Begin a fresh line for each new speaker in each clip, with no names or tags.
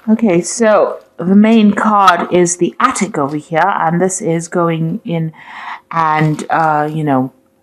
Okay, so the main card is the attic over here, and this is going in, and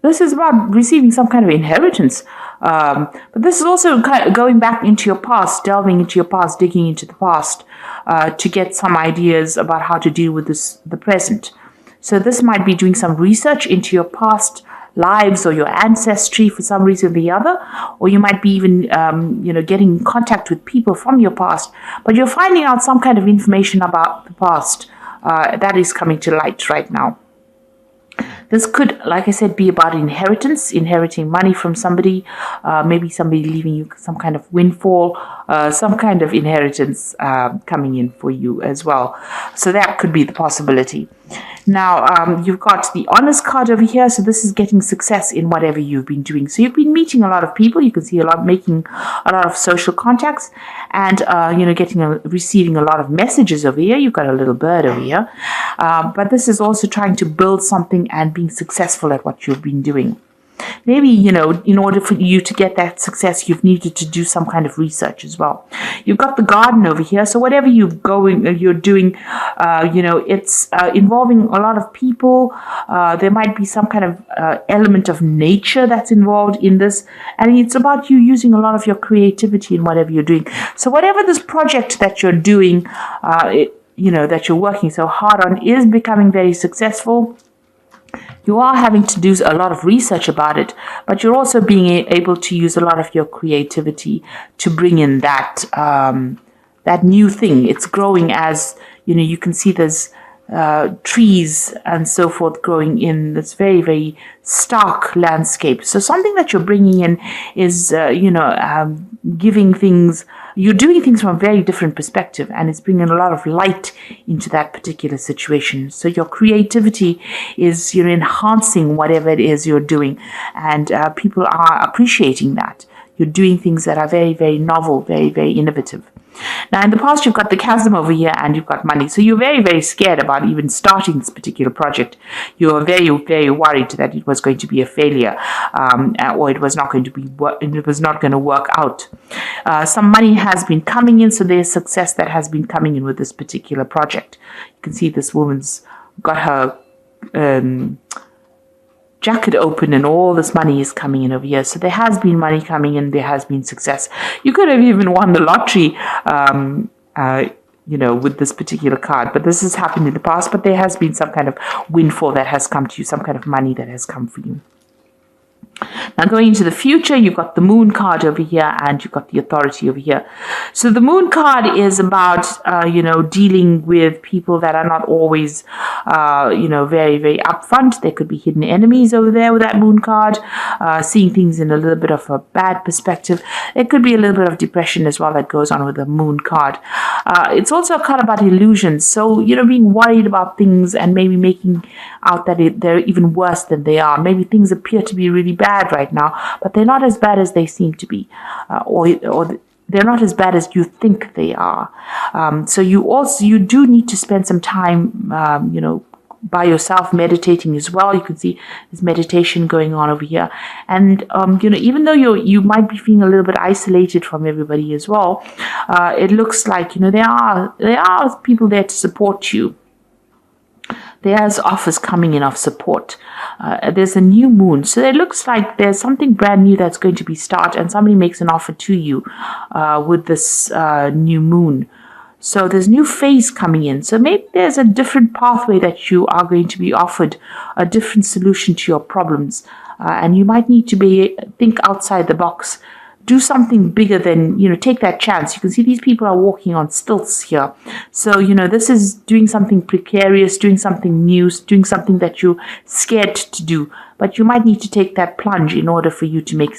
this is about receiving some kind of inheritance. But this is also kind of going back into your past, delving into your past, digging into the past to get some ideas about how to deal with the present. So this might be doing some research into your past lives or your ancestry for some reason or the other, or you might be even, getting in contact with people from your past, but you're finding out some kind of information about the past that is coming to light right now. This could, like I said, be about inheritance, inheriting money from somebody, maybe somebody leaving you some kind of windfall, some kind of inheritance coming in for you as well. So that could be the possibility. Now, you've got the honest card over here. So this is getting success in whatever you've been doing. So you've been meeting a lot of people. You can see making a lot of social contacts and, receiving a lot of messages over here. You've got a little bird over here. But this is also trying to build something and being successful at what you've been doing. Maybe, in order for you to get that success, you've needed to do some kind of research as well. You've got the garden over here. So whatever you're doing, it's involving a lot of people. There might be some kind of element of nature that's involved in this. And it's about you using a lot of your creativity in whatever you're doing. So whatever this project that you're doing, that you're working so hard on is becoming very successful. You are having to do a lot of research about it, but you're also being able to use a lot of your creativity to bring in that new thing. It's growing as, you can see there's trees and so forth growing in this very, very stark landscape. So something that you're bringing in is, giving things, you're doing things from a very different perspective, and it's bringing a lot of light into that particular situation. So your creativity is, enhancing whatever it is you're doing, and people are appreciating that. You're doing things that are very, very novel, very, very innovative. Now, in the past, you've got the chasm over here and you've got money. So you're very, very scared about even starting this particular project. You're very, very worried that it was going to be a failure, or it was not going to work out. Some money has been coming in, so there's success that has been coming in with this particular project. You can see this woman's got her jacket open and all this money is coming in over here. So there has been money coming in, there has been success. You could have even won the lottery, with this particular card, but this has happened in the past, but there has been some kind of windfall that has come to you, some kind of money that has come for you. Now, going into the future, you've got the moon card over here and you've got the authority over here. So the moon card is about, dealing with people that are not always, very, very upfront. There could be hidden enemies over there with that moon card, seeing things in a little bit of a bad perspective. It could be a little bit of depression as well that goes on with the moon card. It's also a card about illusions. So, being worried about things and maybe making out that they're even worse than they are. Maybe things appear to be really bad right now, but they're not as bad as they seem to be, or they're not as bad as you think they are. So you do need to spend some time, by yourself meditating as well. You can see there's meditation going on over here, and even though you might be feeling a little bit isolated from everybody as well, it looks like there are people there to support you. There's offers coming in of support. There's a new moon. So it looks like there's something brand new that's going to be started, and somebody makes an offer to you with this new moon. So there's new phase coming in. So maybe there's a different pathway that you are going to be offered, a different solution to your problems. And you might need to think outside the box. Do something bigger than, take that chance. You can see these people are walking on stilts here. So, this is doing something precarious, doing something new, doing something that you're scared to do. But you might need to take that plunge in order for you to make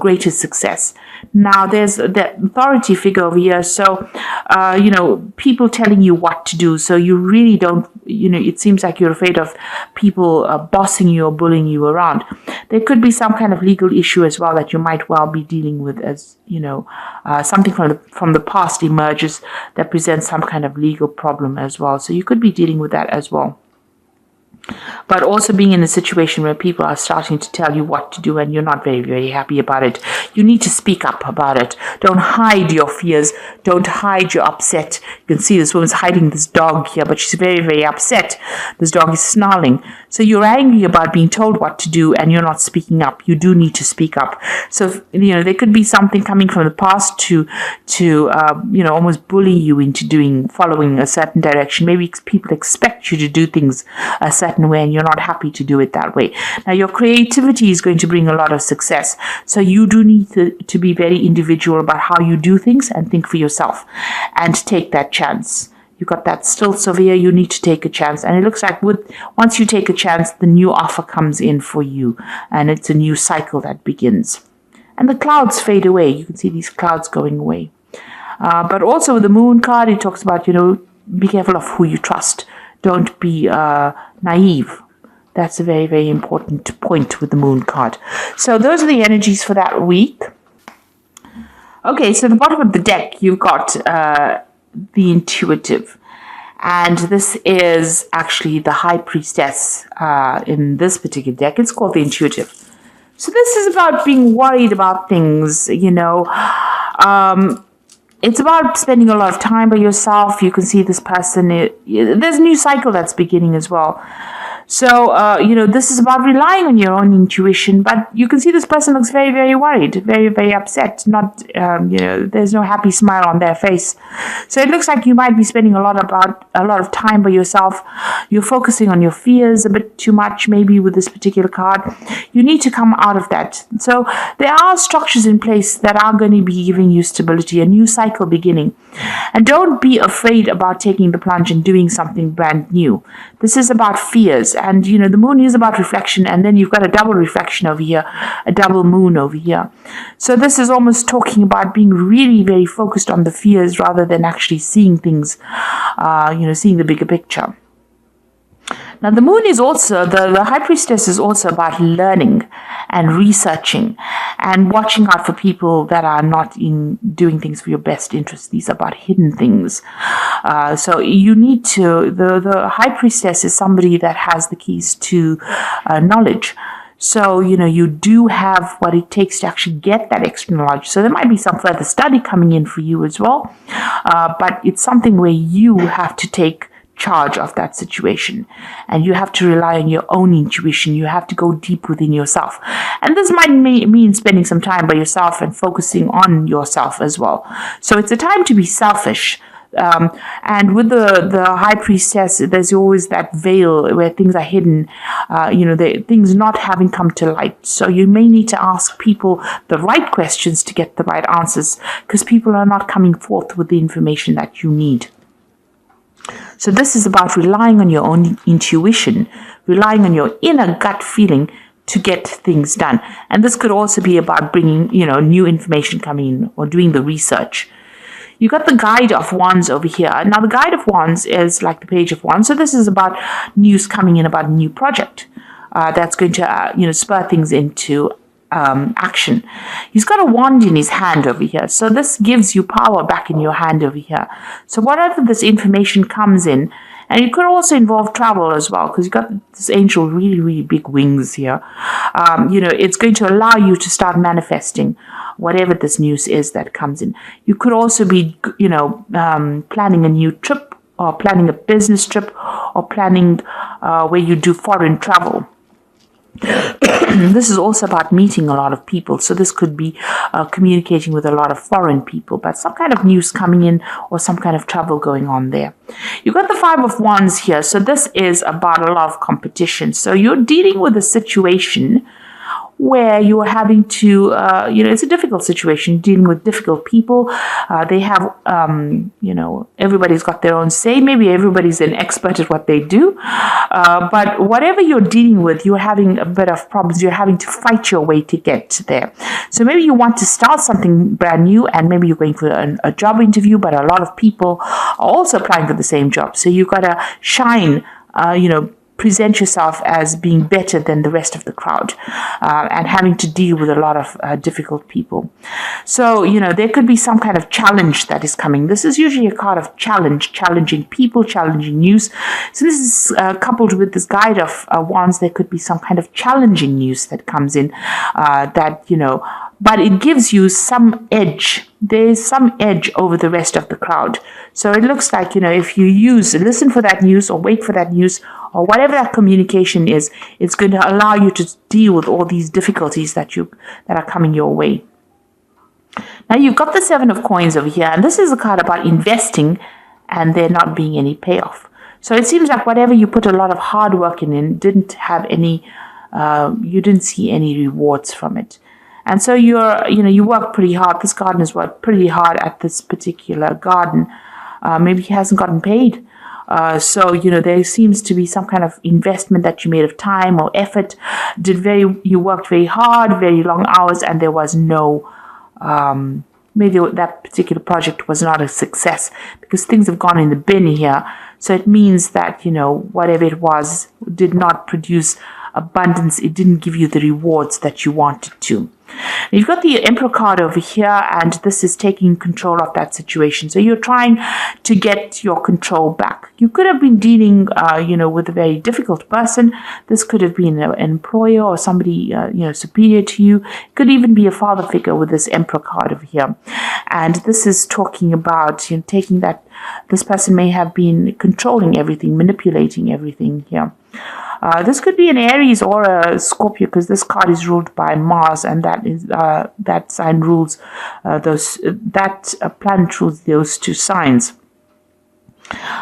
greater success. Now, there's that authority figure over here. So, people telling you what to do. So you really don't, it seems like you're afraid of people bossing you or bullying you around. There could be some kind of legal issue as well that you might well be dealing with, as something from the past emerges that presents some kind of legal problem as well. So you could be dealing with that as well. but also being in a situation where people are starting to tell you what to do and you're not very, very happy about it. You need to speak up about it. Don't hide your fears. Don't hide your upset. You can see this woman's hiding this dog here, but she's very, very upset. This dog is snarling. So you're angry about being told what to do and you're not speaking up. You do need to speak up. So, there could be something coming from the past to almost bully you into following a certain direction. Maybe people expect you to do things a certain way and you're not happy to do it that way. Now, your creativity is going to bring a lot of success. So you do need to be very individual about how you do things and think for yourself and take that chance. You got that still severe, you need to take a chance. And it looks like once you take a chance, the new offer comes in for you. And it's a new cycle that begins. And the clouds fade away. You can see these clouds going away. But also with the moon card, it talks about, be careful of who you trust. Don't be naive. That's a very, very important point with the moon card. So those are the energies for that week. Okay, so at the bottom of the deck, you've got the intuitive. And this is actually the high priestess in this particular deck. It's called the intuitive. So this is about being worried about things, It's about spending a lot of time by yourself. You can see this person, there's a new cycle that's beginning as well. So, this is about relying on your own intuition, but you can see this person looks very, very worried, very, very upset. Not, there's no happy smile on their face. So it looks like you might be spending a lot of time by yourself. You're focusing on your fears a bit too much, maybe with this particular card. You need to come out of that. So there are structures in place that are going to be giving you stability, a new cycle beginning. And don't be afraid about taking the plunge and doing something brand new. This is about fears. And, the moon is about reflection. And then you've got a double reflection over here, a double moon over here. So this is almost talking about being really very focused on the fears rather than actually seeing things, seeing the bigger picture. Now, the moon is also, the high priestess is also about learning and researching and watching out for people that are not in doing things for your best interest. These are about hidden things. So you need to, the high priestess is somebody that has the keys to knowledge. So, you do have what it takes to actually get that extra knowledge. So there might be some further study coming in for you as well. But it's something where you have to take charge of that situation and you have to rely on your own intuition. You have to go deep within yourself, and this might mean spending some time by yourself and focusing on yourself as well. So it's a time to be selfish, and with the high priestess, there's always that veil where things are hidden, things not having come to light. So you may need to ask people the right questions to get the right answers, because people are not coming forth with the information that you need. So this is about relying on your own intuition, relying on your inner gut feeling to get things done. And this could also be about bringing, new information coming in or doing the research. You got the Guide of Wands over here. Now, the Guide of Wands is like the Page of Wands. So this is about news coming in about a new project that's going to, spur things into action. He's got a wand in his hand over here. So this gives you power back in your hand over here. So whatever this information comes in, and it could also involve travel as well, because you've got this angel really, really big wings here. It's going to allow you to start manifesting whatever this news is that comes in. You could also be, planning a new trip, or planning a business trip, or planning where you do foreign travel. This is also about meeting a lot of people. So this could be communicating with a lot of foreign people, but some kind of news coming in or some kind of travel going on there. You've got the Five of Wands here. So this is about a lot of competition. So you're dealing with a situation where you are having to, it's a difficult situation, dealing with difficult people. They have, everybody's got their own say. Maybe everybody's an expert at what they do. But whatever you're dealing with, you're having a bit of problems. You're having to fight your way to get there. So maybe you want to start something brand new, and maybe you're going for a job interview, but a lot of people are also applying for the same job. So you've got to shine, present yourself as being better than the rest of the crowd, and having to deal with a lot of difficult people. So, there could be some kind of challenge that is coming. This is usually a card of challenge, challenging people, challenging news. So this is coupled with this guide of wands. There could be some kind of challenging news that comes in, but it gives you some edge. There's some edge over the rest of the crowd. So it looks like, if you listen for that news or wait for that news or whatever that communication is, it's going to allow you to deal with all these difficulties that are coming your way. Now you've got the Seven of Coins over here, and this is a card about investing and there not being any payoff. So it seems like whatever you put a lot of hard work in didn't have any, you didn't see any rewards from it. And so you work pretty hard. This gardener's worked pretty hard at this particular garden. Maybe he hasn't gotten paid. So there seems to be some kind of investment that you made of time or effort. You worked very hard, very long hours, and there was no, maybe that particular project was not a success because things have gone in the bin here. So it means that, whatever it was did not produce abundance. It didn't give you the rewards that you wanted to. You've got the Emperor card over here, and this is taking control of that situation. So you're trying to get your control back. You could have been dealing, with a very difficult person. This could have been an employer or somebody, superior to you. It could even be a father figure with this Emperor card over here. And this is talking about, taking that this person may have been controlling everything, manipulating everything here. This could be an Aries or a Scorpio because this card is ruled by Mars, and that sign rules that planet rules those two signs.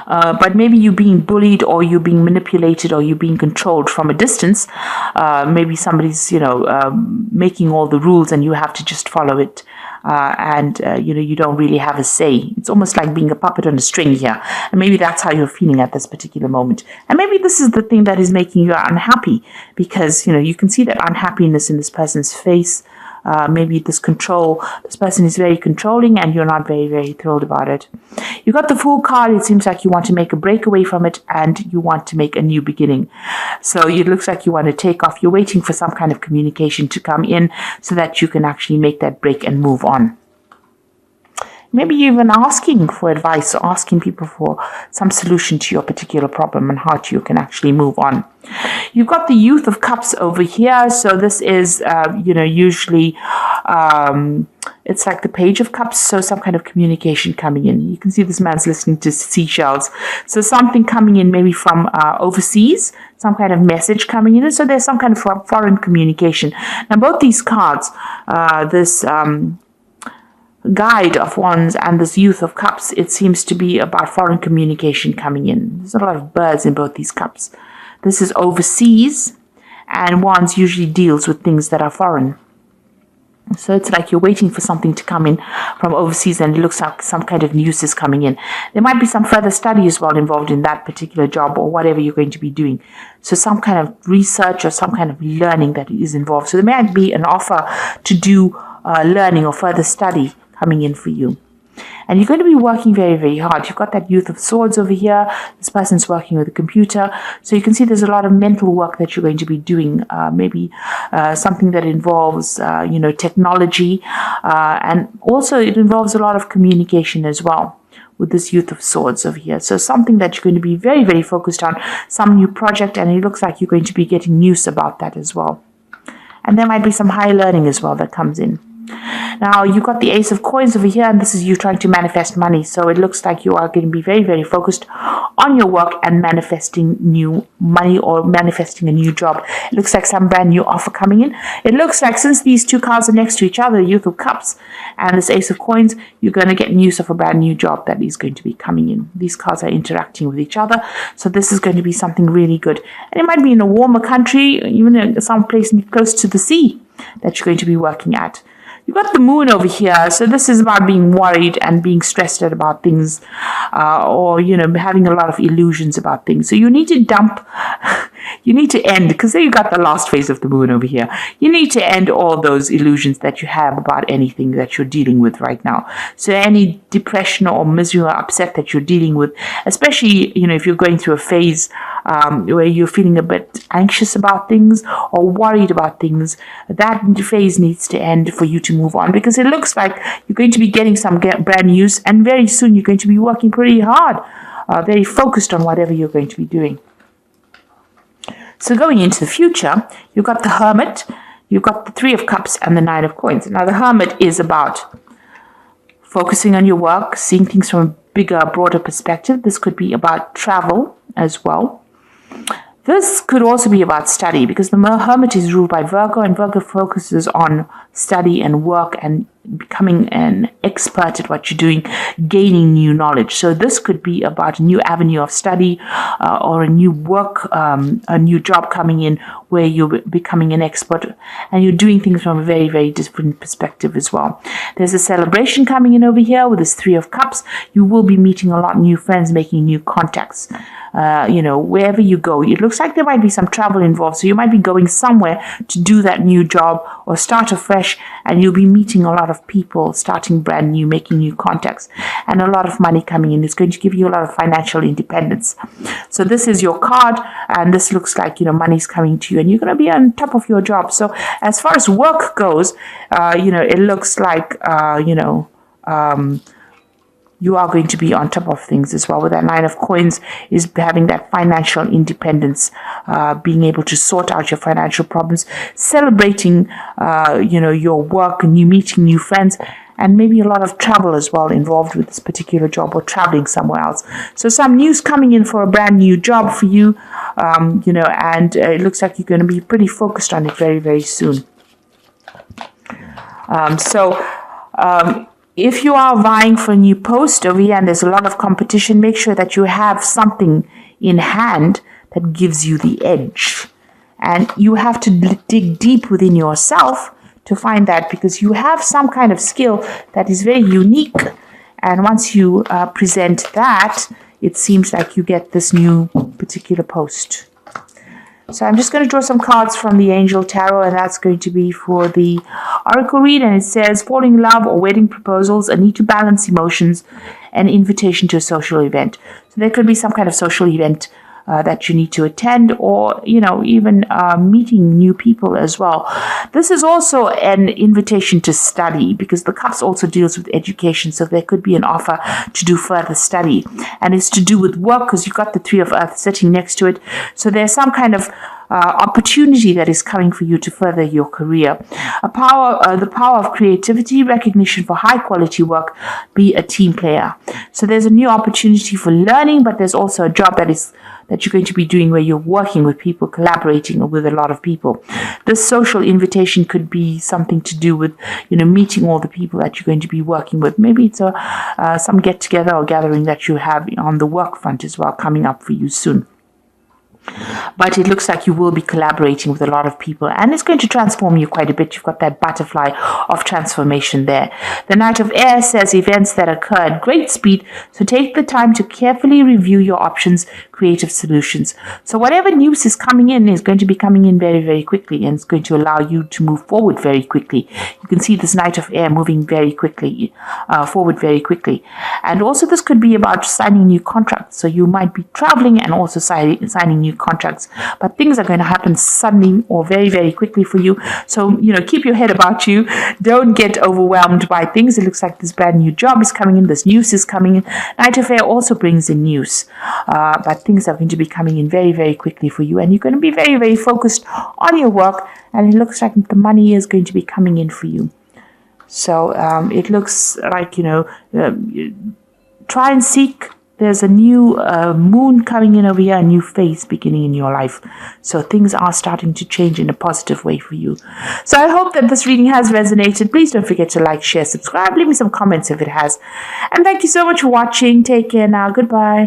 But maybe you're being bullied, or you're being manipulated, or you're being controlled from a distance. Maybe somebody's making all the rules and you have to just follow it. You don't really have a say. It's almost like being a puppet on a string here. And maybe that's how you're feeling at this particular moment. And maybe this is the thing that is making you unhappy, because, you can see that unhappiness in this person's face. Maybe this person is very controlling and you're not very, very thrilled about it. You got the Fool card. It seems like you want to make a break away from it and you want to make a new beginning. So it looks like you want to take off. You're waiting for some kind of communication to come in so that you can actually make that break and move on. Maybe you're even asking for advice or asking people for some solution to your particular problem and how you can actually move on. You've got the Youth of Cups over here. So this is, usually it's like the Page of Cups. So some kind of communication coming in. You can see this man's listening to seashells. So something coming in maybe from overseas, some kind of message coming in. So there's some kind of foreign communication. Now both these cards, this Guide of Wands and this Youth of Cups, it seems to be about foreign communication coming in. There's a lot of birds in both these cups. This is overseas, and Wands usually deals with things that are foreign. So it's like you're waiting for something to come in from overseas, and it looks like some kind of news is coming in. There might be some further study as well involved in that particular job or whatever you're going to be doing. So some kind of research or some kind of learning that is involved. So there might be an offer to do learning or further study coming in for you. And you're going to be working very, very hard. You've got that Youth of Swords over here. This person's working with a computer. So you can see there's a lot of mental work that you're going to be doing. Maybe something that involves, technology. And also it involves a lot of communication as well with this Youth of Swords over here. So something that you're going to be very, very focused on. Some new project, and it looks like you're going to be getting news about that as well. And there might be some high learning as well that comes in. Now, you've got the Ace of Coins over here, and this is you trying to manifest money. So it looks like you are going to be very, very focused on your work and manifesting new money or manifesting a new job. It looks like some brand new offer coming in. It looks like since these two cards are next to each other, Youth of Cups and this Ace of Coins, you're going to get news of a brand new job that is going to be coming in. These cards are interacting with each other. So this is going to be something really good. And it might be in a warmer country, even some place close to the sea that you're going to be working at. You've got the Moon over here. So this is about being worried and being stressed out about things, or, having a lot of illusions about things. So you need to you need to end, because there you got the last phase of the Moon over here. You need to end all those illusions that you have about anything that you're dealing with right now. So any depression or misery or upset that you're dealing with, especially, if you're going through a phase where you're feeling a bit anxious about things or worried about things, that phase needs to end for you to move on, because it looks like you're going to be getting some brand news, and very soon you're going to be working pretty hard, very focused on whatever you're going to be doing. So going into the future, you've got the Hermit, you've got the Three of Cups, and the Nine of Coins. Now, the Hermit is about focusing on your work, seeing things from a bigger, broader perspective. This could be about travel as well. This could also be about study, because the Hermit is ruled by Virgo, and Virgo focuses on study and work and becoming an expert at what you're doing, gaining new knowledge. So this could be about a new avenue of study or a new work, a new job coming in where you're becoming an expert and you're doing things from a very, very different perspective as well. There's a celebration coming in over here with this Three of Cups. You will be meeting a lot of new friends, making new contacts. Wherever you go, it looks like there might be some travel involved. So you might be going somewhere to do that new job or start afresh, and you'll be meeting a lot of people, starting brand new, making new contacts, and a lot of money coming in. It's going to give you a lot of financial independence. So this is your card, and this looks like, money's coming to you, and you're going to be on top of your job. So as far as work goes, it looks like, you are going to be on top of things as well. With that Nine of Coins is having that financial independence, being able to sort out your financial problems, celebrating, your work, and you meeting new friends, and maybe a lot of travel as well involved with this particular job, or traveling somewhere else. So some news coming in for a brand new job for you, and it looks like you're going to be pretty focused on it very, very soon. If you are vying for a new post over here and there's a lot of competition, make sure that you have something in hand that gives you the edge. And you have to dig deep within yourself to find that, because you have some kind of skill that is very unique. And once you present that, it seems like you get this new particular post. So I'm just going to draw some cards from the Angel Tarot, and that's going to be for the Oracle read. And it says, falling in love or wedding proposals, a need to balance emotions, an invitation to a social event. So there could be some kind of social event that you need to attend, or, even meeting new people as well. This is also an invitation to study, because the Cups also deals with education. So there could be an offer to do further study, and it's to do with work, because you've got the Three of Earth sitting next to it. So there's some kind of opportunity that is coming for you to further your career. The power of creativity, recognition for high quality work, be a team player. So there's a new opportunity for learning, but there's also a job that you're going to be doing where you're working with people, collaborating with a lot of people. This social invitation could be something to do with, meeting all the people that you're going to be working with. Maybe it's some get together or gathering that you have on the work front as well, coming up for you soon. But it looks like you will be collaborating with a lot of people, and it's going to transform you quite a bit. You've got that butterfly of transformation there. The Knight of Air says events that occur at great speed, so take the time to carefully review your options, creative solutions. So whatever news is coming in is going to be coming in very, very quickly, and it's going to allow you to move forward very quickly. You can see this Knight of Air moving very quickly, forward very quickly. And also this could be about signing new contracts. So you might be traveling and also signing new contracts, but things are going to happen suddenly or very, very quickly for you. So, keep your head about you. Don't get overwhelmed by things. It looks like this brand new job is coming in. This news is coming in. Knight of Air also brings in news, but things are going to be coming in very, very quickly for you, and you're going to be very, very focused on your work, and it looks like the money is going to be coming in for you. So it looks like, try and seek. There's a new moon coming in over here, a new phase beginning in your life. So things are starting to change in a positive way for you. So I hope that this reading has resonated. Please don't forget to like, share, subscribe. Leave me some comments if it has. And thank you so much for watching. Take care now. Goodbye.